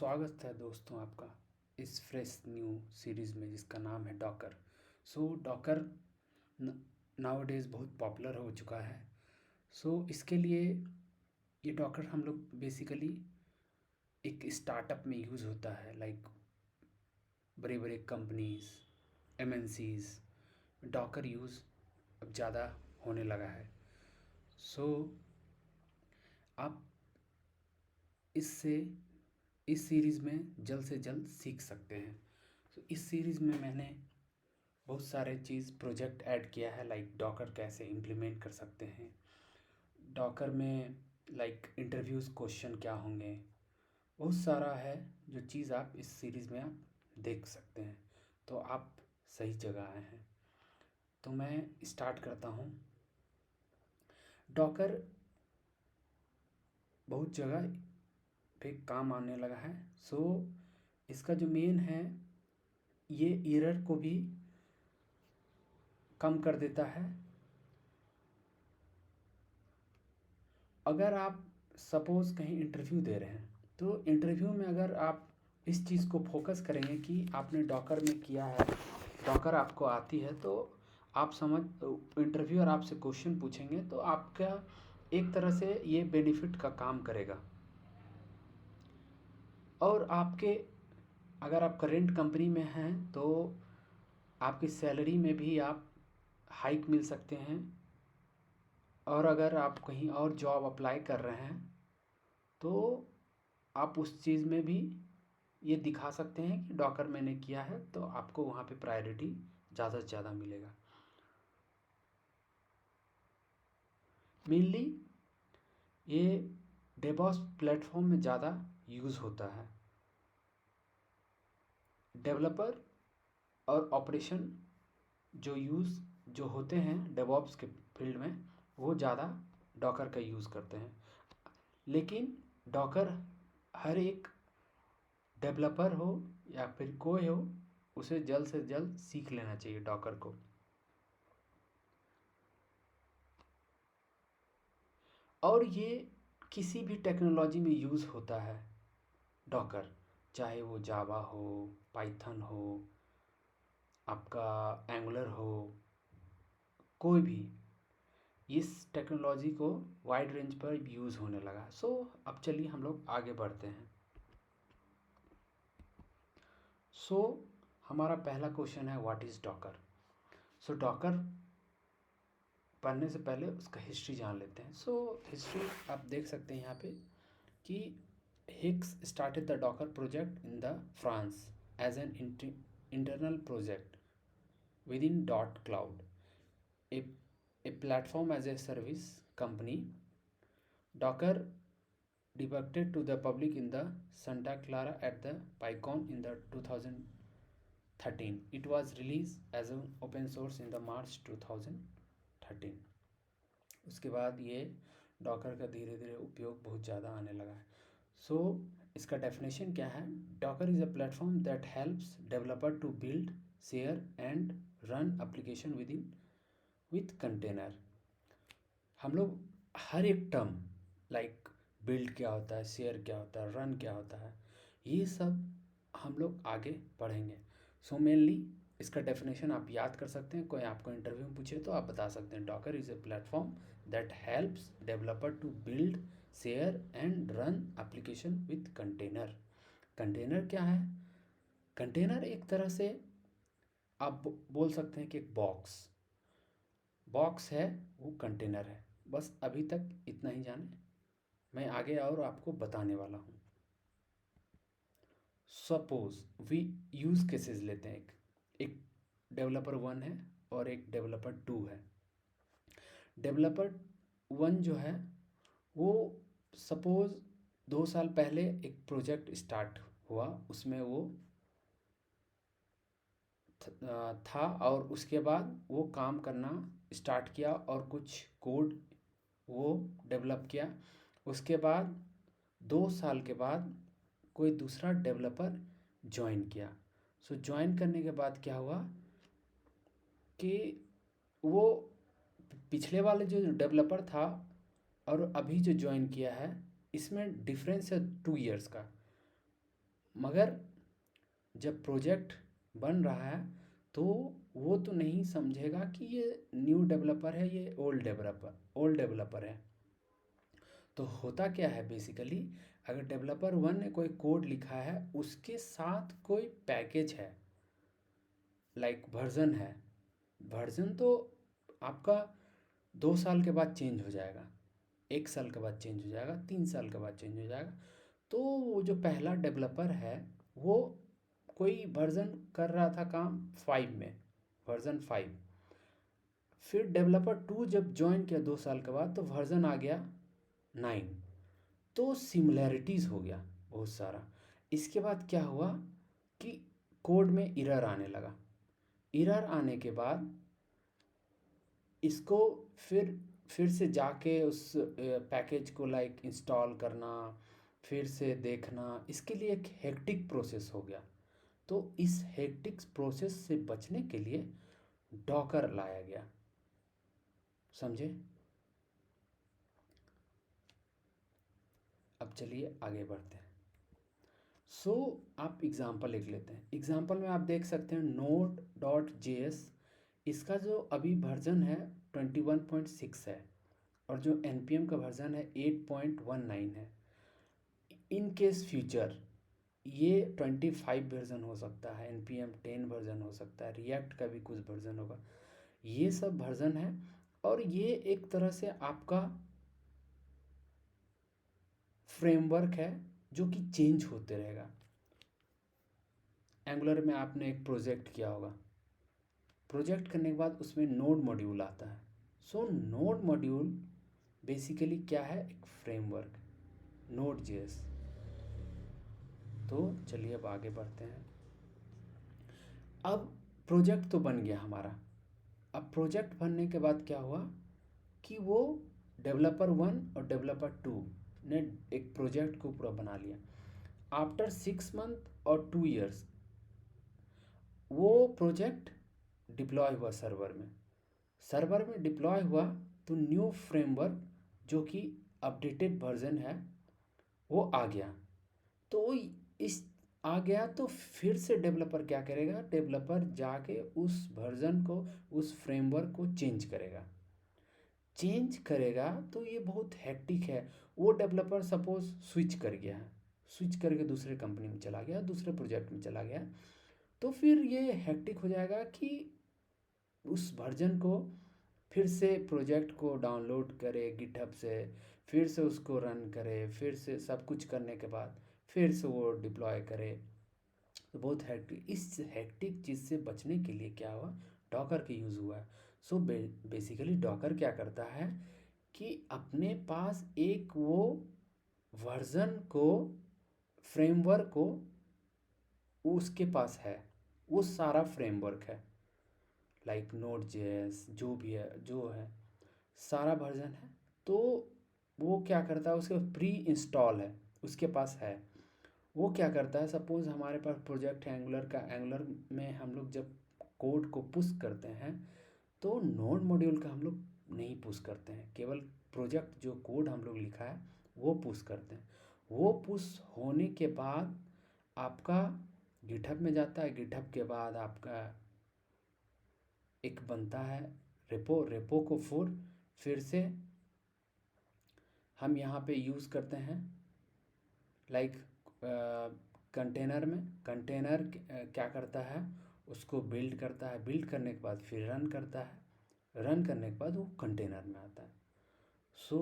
स्वागत है दोस्तों आपका इस फ्रेश न्यू सीरीज़ में जिसका नाम है डॉकर। डॉकर नाउ डेज़ बहुत पॉपुलर हो चुका है। इसके लिए ये डॉकर हम लोग बेसिकली एक स्टार्टअप में यूज़ होता है, लाइक बड़े बड़े कंपनीज एमएनसीज डॉकर यूज़ अब ज़्यादा होने लगा है। सो आप इससे इस सीरीज़ में जल्द से जल्द सीख सकते हैं। इस सीरीज़ में मैंने बहुत सारे चीज़ प्रोजेक्ट ऐड किया है, लाइक डॉकर कैसे इम्प्लीमेंट कर सकते हैं, डॉकर में लाइक इंटरव्यूज़ क्वेश्चन क्या होंगे, बहुत सारा है जो चीज़ आप इस सीरीज़ में आप देख सकते हैं। तो आप सही जगह आए हैं। तो मैं स्टार्ट करता हूँ। डॉकर बहुत जगह पे काम आने लगा है। इसका जो मेन है, ये एरर को भी कम कर देता है। अगर आप सपोज़ कहीं इंटरव्यू दे रहे हैं, तो इंटरव्यू में अगर आप इस चीज़ को फोकस करेंगे कि आपने डॉकर में किया है, डॉकर आपको आती है, तो आप समझ इंटरव्यूअर आपसे क्वेश्चन पूछेंगे तो आपका एक तरह से ये बेनिफिट का काम करेगा। और आपके अगर आप करेंट कंपनी में हैं तो आपकी सैलरी में भी आप हाइक मिल सकते हैं। और अगर आप कहीं और जॉब अप्लाई कर रहे हैं तो आप उस चीज़ में भी ये दिखा सकते हैं कि डॉकर मैंने किया है, तो आपको वहाँ पे प्रायोरिटी ज़्यादा से ज़्यादा मिलेगा। मेनली ये डेवॉप्स प्लेटफॉर्म में ज़्यादा यूज़ होता है। डेवलपर और ऑपरेशन जो होते हैं डेवॉप्स के फील्ड में, वो ज़्यादा डॉकर का यूज़ करते हैं। लेकिन डॉकर हर एक डेवलपर हो या फिर कोई हो, उसे जल्द से जल्द सीख लेना चाहिए डॉकर को। और ये किसी भी टेक्नोलॉजी में यूज़ होता है डॉकर, चाहे वो जावा हो, पाइथन हो, आपका एंगुलर हो, कोई भी इस टेक्नोलॉजी को वाइड रेंज पर यूज़ होने लगा। अब चलिए हम लोग आगे बढ़ते हैं। सो हमारा पहला क्वेश्चन है, व्हाट इज़ डॉकर। डॉकर पढ़ने से पहले उसका हिस्ट्री जान लेते हैं। हिस्ट्री आप देख सकते हैं यहाँ पे कि Hykes started the Docker project in the France as an internal project within dot cloud, a platform as a service company. Docker debuted to the public in the Santa Clara at the PyCon in the 2013. It was released as an open source in the March 2013. उसके बाद ये Docker का धीरे धीरे उपयोग बहुत ज़्यादा आने लगा है। इसका डेफिनेशन क्या है? Docker is a platform that helps developer to build, share and run application with container. हम लोग हर एक टर्म, लाइक बिल्ड क्या होता है, शेयर क्या होता है, रन क्या होता है, ये सब हम लोग आगे पढ़ेंगे। मेनली इसका डेफिनेशन आप याद कर सकते हैं। कोई आपको इंटरव्यू में पूछे तो आप बता सकते हैं, Docker is a platform that helps developer to build, share and run application with container. Container क्या है? कंटेनर एक तरह से आप बोल सकते हैं कि एक बॉक्स है, वो कंटेनर है। बस अभी तक इतना ही जाने, मैं आगे और आपको बताने वाला हूँ। सपोज वी यूज़ केसेस लेते हैं। एक डेवलपर 1 है और एक डेवलपर 2 है। डेवलपर 1 जो है वो सपोज 2 साल पहले एक प्रोजेक्ट स्टार्ट हुआ, उसमें वो था और उसके बाद वो काम करना स्टार्ट किया और कुछ कोड वो डेवलप किया। उसके बाद 2 साल के बाद कोई दूसरा डेवलपर ज्वाइन किया। ज्वाइन करने के बाद क्या हुआ कि वो पिछले वाले जो डेवलपर था और अभी जो ज्वाइन किया है, इसमें डिफरेंस है 2 इयर्स का। मगर जब प्रोजेक्ट बन रहा है तो वो तो नहीं समझेगा कि ये न्यू डेवलपर है, ये ओल्ड डेवलपर है। तो होता क्या है बेसिकली, अगर डेवलपर वन ने कोई कोड लिखा है, उसके साथ कोई पैकेज है, लाइक वर्जन है, वर्जन तो आपका 2 साल के बाद चेंज हो जाएगा, 1 साल के बाद चेंज हो जाएगा, 3 साल के बाद चेंज हो जाएगा। तो वो जो पहला डेवलपर है वो कोई वर्जन कर रहा था काम 5 में, वर्जन 5। फिर डेवलपर 2 जब ज्वाइन किया 2 साल के बाद, तो वर्जन आ गया 9। तो सिमिलैरिटीज़ हो गया बहुत सारा। इसके बाद क्या हुआ कि कोड में एरर आने लगा। एरर आने के बाद इसको फिर से जाके उस पैकेज को लाइक इंस्टॉल करना, फिर से देखना, इसके लिए एक हेक्टिक प्रोसेस हो गया। तो इस हेक्टिक प्रोसेस से बचने के लिए डॉकर लाया गया, समझे। अब चलिए आगे बढ़ते हैं। सो आप एग्जांपल लिख लेते हैं। एग्जांपल में आप देख सकते हैं node.js, इसका जो अभी वर्जन है 21.6 है, और जो npm का वर्जन है 8.19 है। इन केस फ्यूचर ये 25 वर्जन हो सकता है, npm 10 वर्जन हो सकता है, रिएक्ट का भी कुछ वर्जन होगा। ये सब वर्जन है, और ये एक तरह से आपका फ्रेमवर्क है जो कि चेंज होते रहेगा। एंगुलर में आपने एक प्रोजेक्ट किया होगा, प्रोजेक्ट करने के बाद उसमें नोड मॉड्यूल आता है। सो नोड मॉड्यूल बेसिकली क्या है, एक फ्रेमवर्क, नोड जेएस। तो चलिए अब आगे बढ़ते हैं। अब प्रोजेक्ट तो बन गया हमारा। अब प्रोजेक्ट बनने के बाद क्या हुआ कि वो डेवलपर 1 और डेवलपर 2 ने एक प्रोजेक्ट को पूरा बना लिया। आफ्टर 6 मंथ और 2 इयर्स वो प्रोजेक्ट डिप्लॉय हुआ सर्वर में। सर्वर में डिप्लॉय हुआ तो न्यू फ्रेमवर्क जो कि अपडेटेड वर्जन है वो आ गया। तो इस आ गया तो फिर से डेवलपर क्या करेगा, डेवलपर जाके उस वर्जन को, उस फ्रेमवर्क को चेंज करेगा। चेंज करेगा तो ये बहुत हेक्टिक है। वो डेवलपर सपोज स्विच कर गया है, स्विच करके दूसरे कंपनी में चला गया, दूसरे प्रोजेक्ट में चला गया, तो फिर ये हेक्टिक हो जाएगा कि उस वर्जन को फिर से प्रोजेक्ट को डाउनलोड करे गिटहब से, फिर से उसको रन करे, फिर से सब कुछ करने के बाद फिर से वो डिप्लॉय करे। तो बहुत हेक्टिक, इस हेक्टिक चीज़ से बचने के लिए क्या हुआ, डॉकर का यूज़ हुआ है। सो बेसिकली डॉकर क्या करता है कि अपने पास एक वो वर्जन को, फ्रेमवर्क को उसके पास है, वो सारा फ्रेमवर्क है, लाइक नोड जेएस जो भी है, जो है सारा वर्जन है। तो वो क्या करता है, उसके प्री इंस्टॉल है, उसके पास है। वो क्या करता है, सपोज हमारे पास प्रोजेक्ट है एंगुलर का, एंगुलर में हम लोग जब कोड को पुश करते हैं तो नोड मॉड्यूल का हम लोग नहीं पुश करते हैं, केवल प्रोजेक्ट जो कोड हम लोग लिखा है वो पुश करते हैं। वो पुश होने के बाद आपका गिटहब में जाता है, गिटहब के बाद आपका एक बनता है रेपो, रेपो को फिर से हम यहाँ पे यूज़ करते हैं लाइक कंटेनर में। कंटेनर क्या करता है, उसको बिल्ड करता है, बिल्ड करने के बाद फिर रन करता है, रन करने के बाद वो कंटेनर में आता है। सो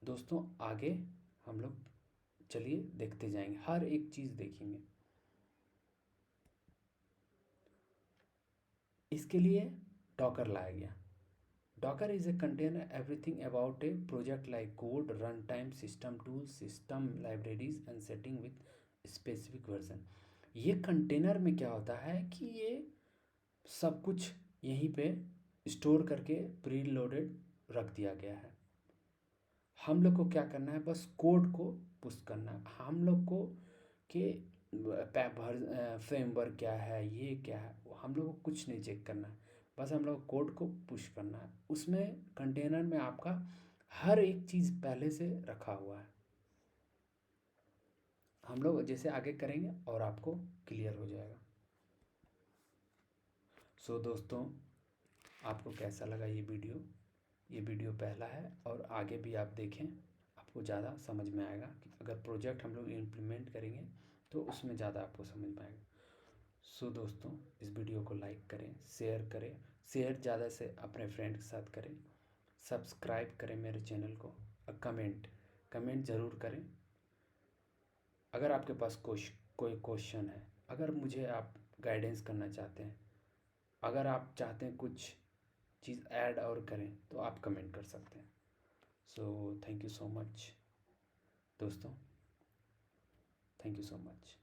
दोस्तों आगे हम लोग चलिए देखते जाएंगे, हर एक चीज़ देखेंगे। इसके लिए डॉकर लाया गया। Docker is a container everything about A project like code, run time, system tools, system libraries and setting with specific version. ये कंटेनर में क्या होता है कि ये सब कुछ यहीं पे स्टोर करके प्री लोडेड रख दिया गया है। हम लोग को क्या करना है, बस कोड को पुश करना है। हम लोग को कि फ्रेमवर्क क्या है, ये क्या है, हम लोग को कुछ नहीं चेक करना है, बस हम लोग कोड को पुश करना है। उसमें कंटेनर में आपका हर एक चीज़ पहले से रखा हुआ है, हम लोग जैसे आगे करेंगे और आपको क्लियर हो जाएगा। सो दोस्तों, आपको कैसा लगा ये वीडियो? ये वीडियो पहला है और आगे भी आप देखें, आपको ज़्यादा समझ में आएगा कि अगर प्रोजेक्ट हम लोग इम्प्लीमेंट करेंगे तो उसमें ज़्यादा आपको समझ में आएगा। सो दोस्तों, इस वीडियो को लाइक करें, शेयर करें, शेयर ज़्यादा से अपने फ्रेंड के साथ करें, सब्सक्राइब करें मेरे चैनल को और कमेंट ज़रूर करें। अगर आपके पास कोई क्वेश्चन है, अगर मुझे आप गाइडेंस करना चाहते हैं, अगर आप चाहते हैं कुछ चीज़ ऐड और करें तो आप कमेंट कर सकते हैं। So thank you so much दोस्तों, थैंक यू सो मच।